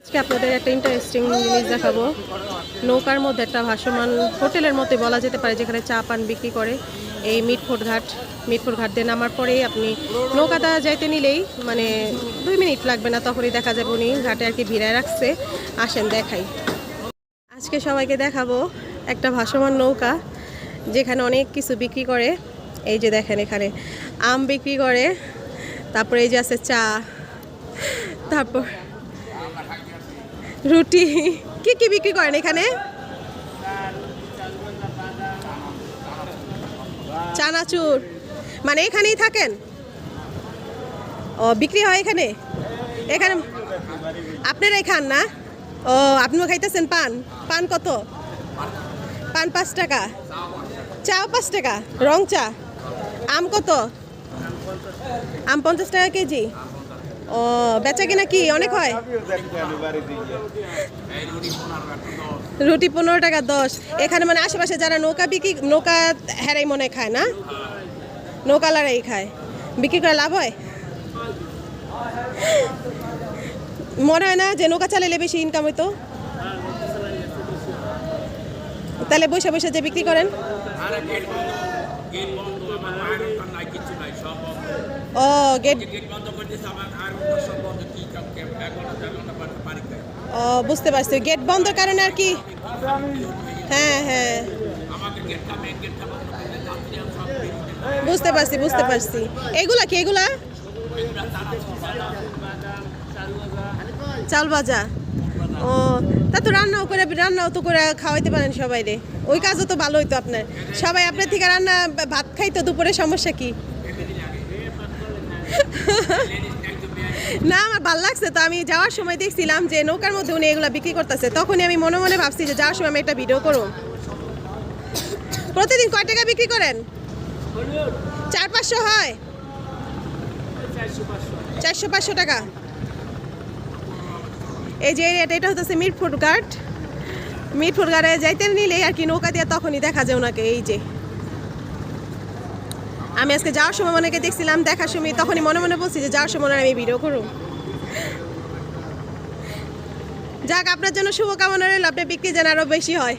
আজকে আপনাদের একটা ইন্টারেস্টিং জিনিস দেখাবো। নৌকার মধ্যে একটা ভাসমান হোটেলের মধ্যে বলা যেতে পারে, যেখানে চা পান বিক্রি করে। এই মিটফোর্ট ঘাট দিয়ে নামার পরেই আপনি নৌকাটা যাইতে নিলেই মানে 2 মিনিট লাগবে না, তখনই দেখা যাবে উনি ঘাটে আর কি ভিড়ায় রাখছে। আসেন দেখাই। আজকে সবাইকে দেখাবো একটা ভাসমান নৌকা, যেখানে অনেক কিছু বিক্রি করে। এই যে দেখেন, এখানে আম বিক্রি করে, তারপরে এই যে আছে চা, তারপর রুটি। কি কি বিক্রি করেন এখানে? চানাচুর। মানে এখানেই থাকেন? ও, বিক্রি হয় এখানে? এখানে আপনারাই খান না? ও, আপনিও খাইতেছেন পান? পান কত? পান 5 টাকা, চাও 5 টাকা, রং চা। আম কত? আম 50 টাকা কেজি। ও, বেচা কিনা কি অনেক হয়? রুটি 15 টাকা 10। এখানে মানে আশেপাশে যারা নৌকা হেরাই মনে খায় না, নৌকালারাই খায়। বিক্রি করে লাভ হয়? মনে হয় না যে নৌকা চালাইলে বেশি ইনকাম হইতো? তাহলে বসে বসে যে বিক্রি করেন? ও, গেট ও, বুঝতে পারছি, গেট বন্ধর কারণে আর কি। হ্যাঁ হ্যাঁ, বুঝতে পারছি। এগুলা কি? এগুলা চাল ভাজা। ও, তা তো রান্নাও তো করে খাওয়াইতে পারেন সবাই রে। ওই কাজও তো ভালো হইতো আপনার। সবাই আপনার থেকে ভাত খাইতো দুপুরে, সমস্যা কি? না, আমার ভালো লাগছে তো। আমি যাওয়ার সময় দেখছিলাম যে নৌকার মধ্যে উনি এগুলা বিক্রি করতেছে, তখনই আমি মনে মনে ভাবছি যে যাওয়ার সময় আমি একটা ভিডিও করব। প্রতিদিন কয় টাকা বিক্রি করেন? 400-500 হয়? 400-500 টাকা। এই যে এটা হচ্ছে মিটফোর্ট ঘাটে যাইতে নিলে আর কি নৌকা দিয়ে তখনই দেখা যায় ওনাকে। এই যে আমি আজকে যাওয়ার সময় অনেকে দেখছিলাম, দেখার সময় তখনই মনে মনে বলছি যে যাওয়ার সময় আমি ভিডিও করব। যাক, আপনার জন্য শুভকামনা রইল, আপনার বিক্রি যেন আরো বেশি হয়।